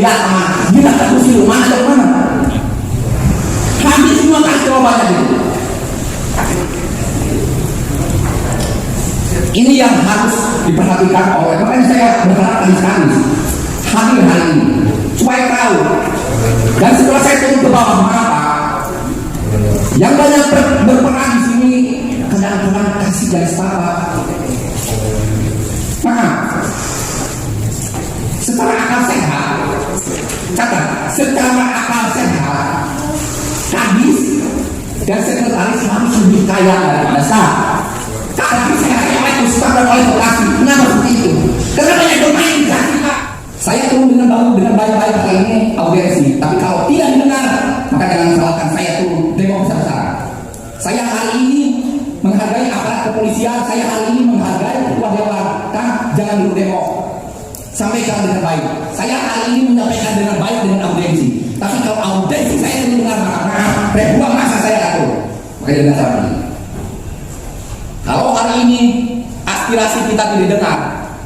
ya sama gila tak kursi rumah atau mana habis semua kasih jawabannya gitu. Ini yang harus diperhatikan oleh, makanya saya berharap sekali hadir hari ini supaya tahu. Dan setelah saya turun ke bawah, mengapa yang banyak berperan di sini kadang-kadang kasih garis bawah. Maka secara akal sehat, kata secara akal sehat, kadis dan sekretaris harus lebih kaya daripada saya. Tapi saya oleh Ustaz dan oleh lokasi. Kenapa seperti itu? Karena banyak domain di hati Pak. Saya turun dengan baik-baik kali ini audiensi. Tapi kalau tidak didengar, maka jangan salahkan saya turun demo besar-besaran. Saya hari ini menghargai aparat kepolisian. Saya hari ini menghargai ketua dewan. Kan jangan dulu demo. Sampaikan dengan baik. Saya hari ini menyampaikan dengan baik dengan audiensi. Tapi kalau audiensi saya mendengar, maka ribuan masa saya atur. Maka jangan salah. Kalau hari ini aspirasi kita tidak didengar,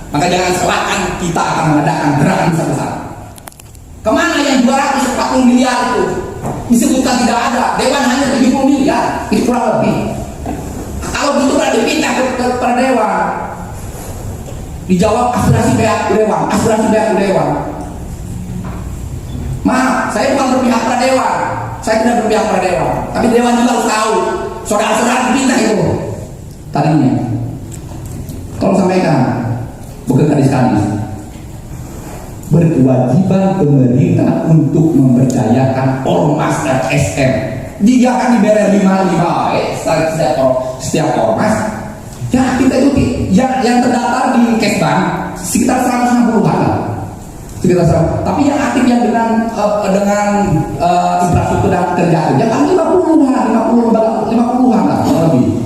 maka jangan salahkan kita akan mengadakan gerakan besar-besar. Kemana yang 240 miliar itu? Disebutkan tidak ada. Dewan hanya 70 miliar. Itu kurang lebih. Kalau gitu berarti pindah ke dewan. Dijawab aspirasi pihak dewan, aspirasi pihak dewan. Maaf, saya bukan berpihak pada dewan. Saya tidak berpihak pada dewan. Tapi dewan juga harus tahu. Saudara-saudara pindah itu. Tadinya, tolong sampaikan, bukan kadis-kadis, berkewajiban pemerintah untuk memberdayakan ormas dan SM. Dia akan dibayar 5 setiap ormas. Ya kita ikuti. Yang terdaftar di Kesbang sekitar 160-an lah. Sekitar 100. Tapi yang aktif yang dengan infrastruktur dan kerja kan 50-an lah lebih.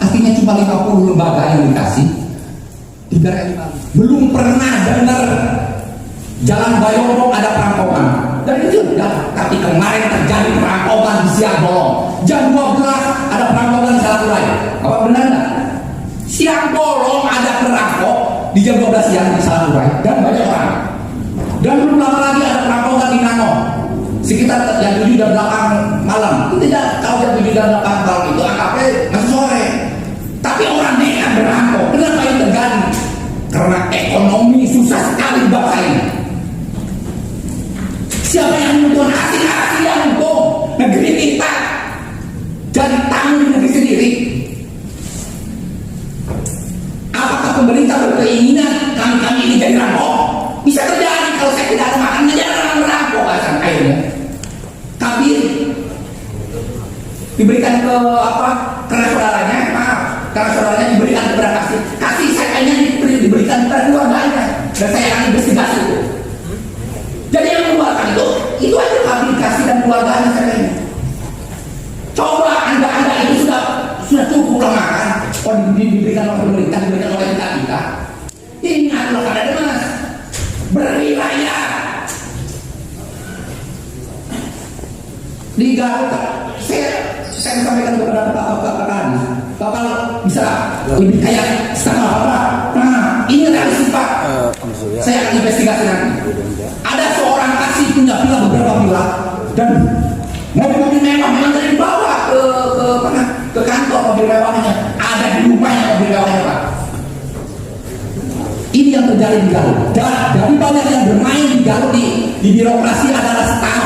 Artinya cuma 50 lembaga yang dikasih. Belum pernah dengar Jalan Bayoro ada perampokan. Dan itu sudah. Tapi kemarin terjadi perampokan di Siang Bolong. Jam 12 ada perampokan di Salaturai. Apa benar nggak? Siang Bolong ada perampok di jam 12 siang di Salaturai dan banyak orang. Dan belum lama lagi ada perampokan di Nano. Sekitar jam 7 dan 8 malam. Tidak tahu jam 7 dan 8 malam itu AKP masih sore. Tapi orang nekat berampok. Kenapa ini terjadi? Karena ekonomi susah sekali bangsa ini. Siapa yang untung? Asing yang untung. Negeri kita jadi tanggung negeri sendiri. Apakah pemerintah berkeinginan kami ini jadi rampok? Bisa terjadi kalau saya tidak ada makan menjadi orang merampok kan akhirnya. Kabir diberikan ke karena saudaranya, maaf, karena saudaranya diberikan kepada kasih sayangnya diberikan kepada keluarganya dan saya akan investigasi itu. Jadi yang mengeluarkan itu aja kabir kasih dan keluarganya sayangnya. Coba anda itu sudah cukup lama kan? Oh diberikan oleh pemerintah, diberikan oleh kita. Ini adalah ada mas berwilayah di Garut. Saya sampaikan kepada Pak Kadis, Bapak bisa lebih kaya setengah apa? Nah, ini realistis Pak. Saya akan investigasi nanti. Ada seorang kasih punya villa beberapa villa dan mobil-mobil mewah memang dari bawah ke kantor mobil mewahnya. Ada di rumahnya mobil mewahnya Pak. Ini yang terjadi di Garut. Dari banyak yang bermain di Garut di birokrasi adalah staf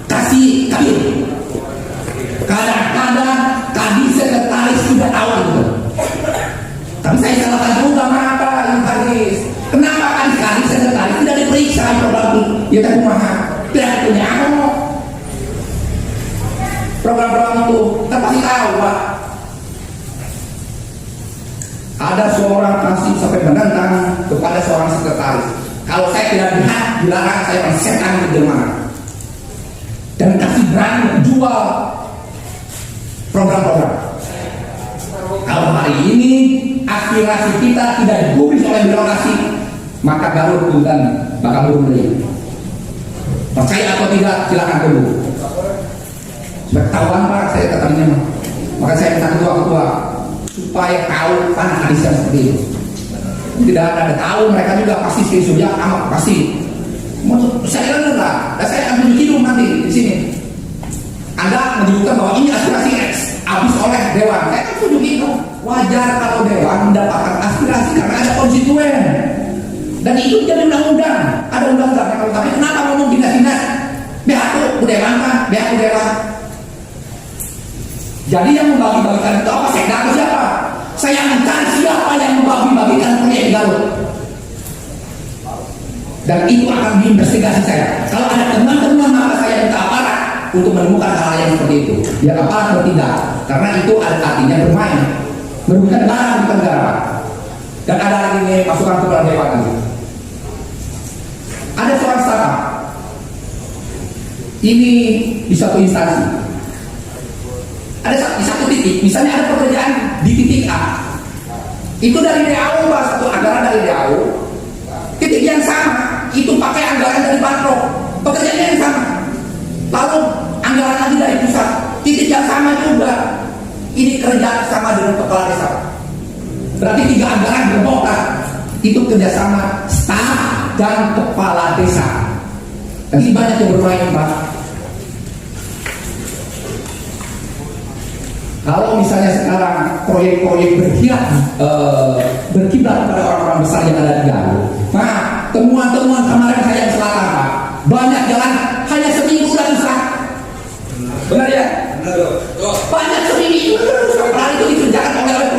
kasih kabin. Kadang-kadang tadi sekretaris sudah tahu itu. Tapi saya salahkan juga mengapa yang kadis. Kenapa kadis sekretaris tidak diperiksa program itu? Ya rumah tidak punya apa? Program-program itu kita pasti tahu Pak. Ada seorang kasih sampai menentang kepada seorang sekretaris. Kalau saya tidak dilarang saya akan setan ke Jerman. Dan kasih berani menjual program-program. Kalau hari ini aspirasi kita tidak digubris oleh birokrasi, maka Garut bukan bakal berhenti. Percaya atau tidak silakan tunggu. Supaya ketahuan Pak, saya katanya. Maka saya minta ketua-ketua supaya tahu tanah hadisnya seperti itu. Tidak ada tahu mereka juga pasti spesialnya amat pasti. Saya lelah, dan saya akan tunjukin nanti di sini. Anda menyebutkan bahwa ini aspirasi X habis oleh Dewan. Saya akan tunjukin wajar kalau Dewan mendapatkan aspirasi karena ada konstituen. Dan itu jadi undang-undang, ada undang-undang. Kalau tapi kenapa ngomong dinas-dinas? Biar Dewan kan, biar Dewan. Jadi yang membagi-bagikan itu apa? Saya tahu siapa? Saya mencari siapa yang membagi-bagikan proyek Garut. Dan itu akan diinvestigasi saya. Kalau ada teman-teman maka saya minta aparat untuk menemukan hal yang seperti itu. Biar aparat bertindak. Karena itu ada artinya bermain. Merugikan negara, bukan negara. Dan ada lagi nih masukan kepada Dewan lagi. Ada seorang startup. Ini di suatu instansi. Ada di satu titik, misalnya ada pekerjaan di titik A. Itu dari DAO, satu anggaran dari DAO. Titik yang sama, itu pakai anggaran dari Pemprov. Pekerjaannya yang sama. Lalu anggaran lagi dari pusat. Titik yang sama juga. Ini kerja sama dengan kepala desa. Berarti 3 anggaran berbongkar. Itu kerjasama staf dan kepala desa. Jadi banyak yang bermain, Pak. Kalau misalnya sekarang proyek-proyek berkiblat pada orang-orang besar yang ada di Garut, nah temuan-temuan kemarin saya yang selatan, Pak, banyak jalan hanya seminggu udah rusak. Benar ya? Banyak seminggu udah rusak. Padahal itu dikerjakan oleh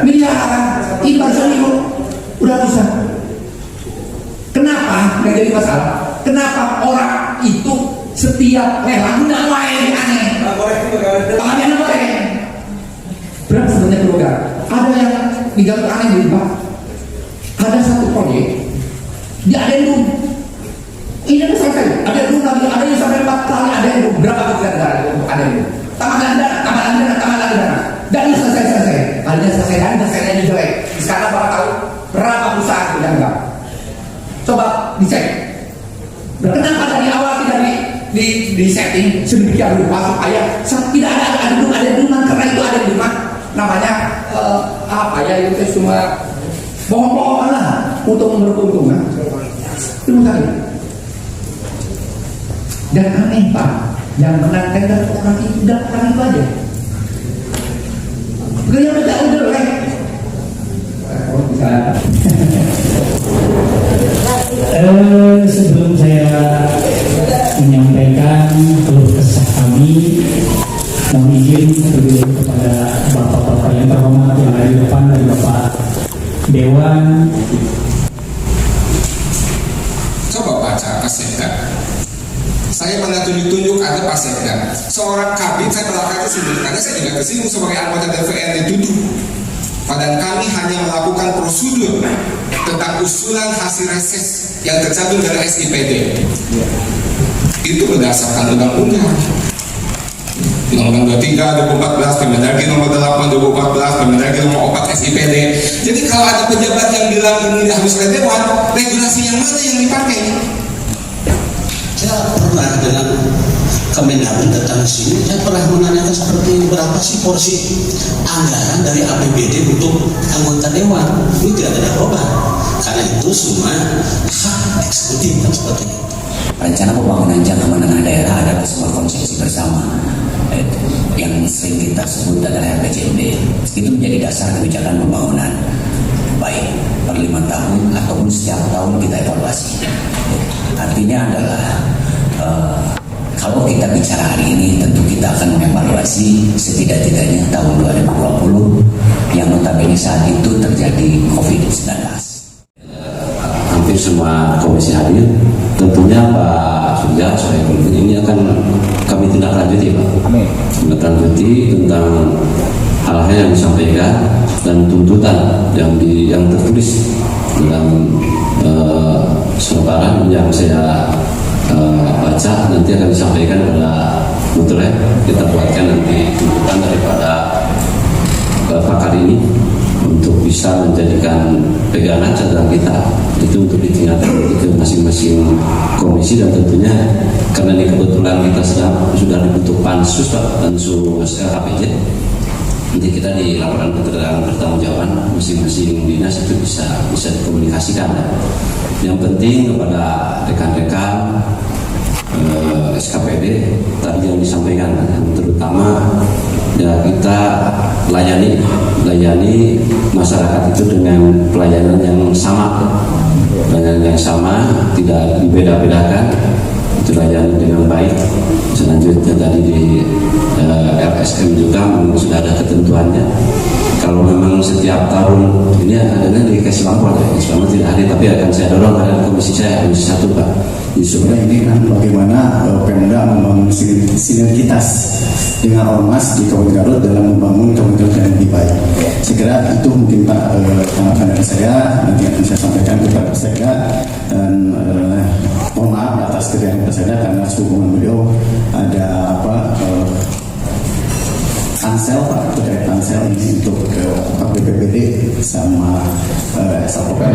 miliaran. Ibar seminggu udah rusak. Kenapa? Nggak jadi masalah. Kenapa orang itu setiap lelang tidak lain aneh? Tangannya goreng. Berapa sebenarnya program? Ada yang digambar aneh di Pak. Ada satu proyek di adendum. Ini udah selesai. Adendum lagi, ada yang sampai 4 kali adendum. Berapa kegiatan negara untuk adendum? Tambahkan dana. Dan ini selesai. Akhirnya selesai dan selesainya jelek. Sekarang Bapak tahu berapa perusahaan yang enggak? Coba dicek. Kenapa dari awal tidak di setting sedemikian rupa supaya tidak ada adendum karena itu adendum namanya apa ya, itu cuma bohong-bohongan lah untuk beruntung. Itu tadi. Dan aneh, Pak, yang menang tender orang itu udah orang itu aja. Gaya udah lek. Sebelum saya menyampaikan keluh kesah kami, mohon izin terlebih kepada bapak-bapak yang terhormat yang ada di depan, dari Bapak Dewan. Coba baca Pasekda. Saya pernah tunjuk ada Pasekda. Seorang kabin, saya belakangnya sendiri, karena saya juga kesinggung sebagai anggota DPR dituduh. Padahal kami hanya melakukan prosedur tentang usulan hasil reses yang tercantum dari SIPD. Itu berdasarkan undang-undang. Undang-undang 23, 2014, Permendagri nomor 8, 2014, Permendagri nomor 4 SIPD. Jadi kalau ada pejabat yang bilang ini harus oleh Dewan, regulasi yang mana yang dipakai? Saya pernah dengan Kemendagri datang ke sini, saya pernah menanyakan seperti berapa sih porsi anggaran dari APBD untuk anggota Dewan. Itu tidak ada jawaban. Karena itu semua hak eksekutif kan seperti itu. Rencana pembangunan jangka menengah daerah adalah sebuah konsepsi bersama yang sering kita sebut adalah RPJMD. Itu menjadi dasar kebijakan pembangunan, baik per 5 tahun ataupun setiap tahun kita evaluasi. Artinya adalah kalau kita bicara hari ini, tentu kita akan mengevaluasi setidak-tidaknya tahun 2020 yang notabene saat itu terjadi COVID-19. Hampir semua komisi hadir, tentunya Pak Surya ini akan kami tindak lanjuti, Pak. Tindak lanjuti tentang hal-hal yang disampaikan dan tuntutan yang tertulis dalam selebaran yang saya baca, nanti akan disampaikan pada Mutuleh. Kita buatkan nanti tuntutan daripada pakar ini untuk bisa menjadikan pegangan catatan kita itu untuk ditingkatkan ke masing-masing komisi. Dan tentunya karena ini kebetulan kita sudah dibentuk pansus, Pak, pansus LKPJ, nanti kita di laporan keterangan pertanggungjawaban masing-masing dinas dinas itu bisa dikomunikasikan. Yang penting kepada rekan-rekan SKPD tadi yang disampaikan, terutama ya kita layani masyarakat itu dengan pelayanan yang sama, tidak dibeda-bedakan, itu layani dengan baik. Selanjutnya tadi di RSM juga memang sudah ada ketentuannya. Kalau memang setiap tahun ini adanya dikasih lampor ya, selama tidak ada, tapi akan saya dorong ada komisi 1 Pak. Sebenarnya ini kan bagaimana Pemda membangun sinergitas dengan ormas di Kabupaten Garut dalam membangun Kabupaten yang lebih baik. Saya kira itu mungkin Pak tanggapan dari saya, nanti akan saya sampaikan kepada saya, dan mohon maaf atas kejadian saya karena hubungan beliau ada Tansel Pak, terkait Tansel ini untuk BPBD sama SAPOPL.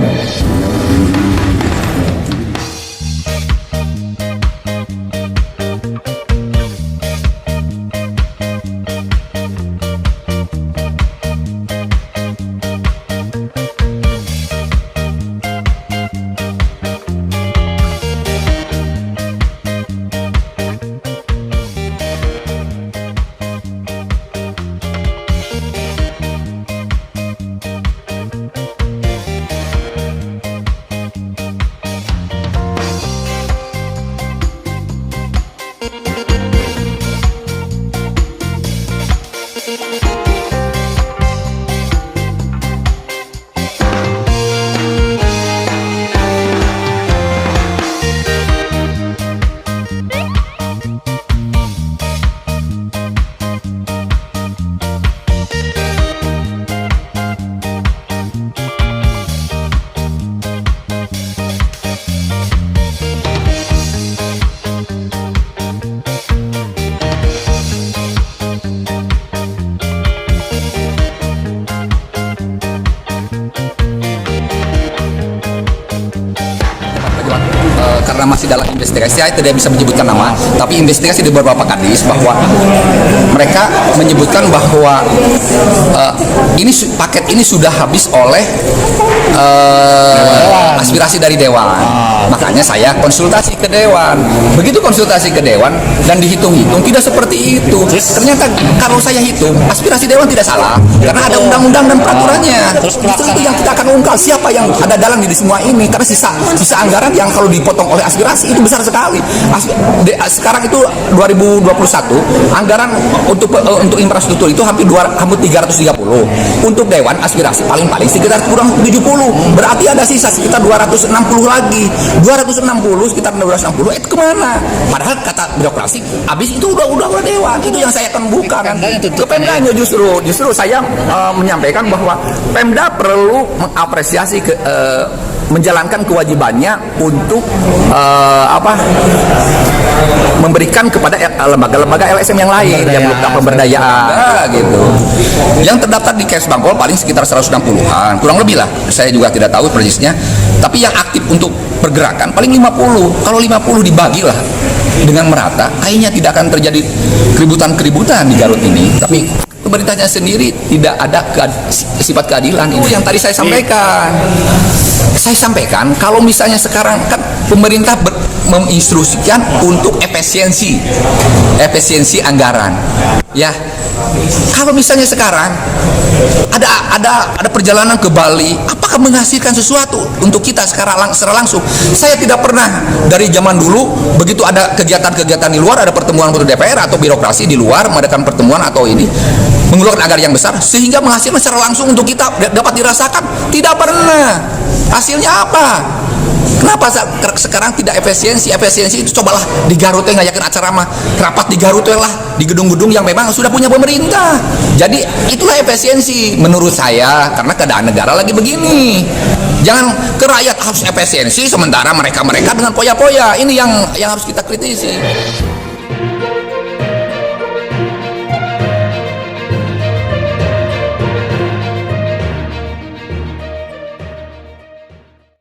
Karena masih dalam investigasi, saya tidak bisa menyebutkan nama, tapi investigasi di beberapa kadis bahwa mereka menyebutkan bahwa paket ini sudah habis oleh aspirasi dari Dewan. Makanya saya konsultasi ke Dewan. Begitu konsultasi ke Dewan dan dihitung-hitung tidak seperti itu. Ternyata kalau saya hitung aspirasi Dewan tidak salah karena ada undang-undang dan peraturannya. Justru itu yang kita akan ungkap siapa yang ada dalam di semua ini, karena sisa anggaran yang kalau dipotong oleh aspirasi itu besar sekali. Sekarang itu 2021 anggaran untuk infrastruktur itu hampir 330. Untuk Dewan aspirasi paling-paling sekitar kurang 70. Berarti ada sisa sekitar 260 lagi. 260 sekitar 260 itu kemana? Padahal kata birokrasi habis itu udah Dewan. Itu yang saya akan buka ke Pemdanya. Justru saya menyampaikan bahwa Pemda perlu mengapresiasi menjalankan kewajibannya untuk memberikan kepada lembaga-lembaga LSM yang lain yang melakukan pemberdayaan gitu. Yang terdaftar di Kes Bangkol paling sekitar 160-an, kurang lebih lah. Saya juga tidak tahu persisnya. Tapi yang aktif untuk pergerakan paling 50. Kalau 50 dibagilah dengan merata, kayaknya tidak akan terjadi keributan di Garut ini. Tapi pemerintahnya sendiri tidak ada sifat keadilan. Itu yang tadi saya sampaikan. Saya sampaikan kalau misalnya sekarang kan pemerintah menginstruksikan untuk efisiensi anggaran. Ya, kalau misalnya sekarang ada perjalanan ke Bali, apakah menghasilkan sesuatu untuk kita secara langsung? Saya tidak pernah dari zaman dulu begitu ada kegiatan-kegiatan di luar, ada pertemuan DPR atau birokrasi di luar mengadakan pertemuan atau ini mengeluarkan anggaran yang besar sehingga menghasilkan secara langsung untuk kita dapat dirasakan. Tidak pernah. Hasilnya apa? Kenapa sekarang tidak efisiensi? Efisiensi itu cobalah di Garut yang ngajakin acara rapat di Garut lah, di gedung-gedung yang memang sudah punya pemerintah. Jadi itulah efisiensi menurut saya, karena keadaan negara lagi begini. Jangan ke rakyat harus efisiensi sementara mereka dengan poya-poya. Ini yang harus kita kritisi.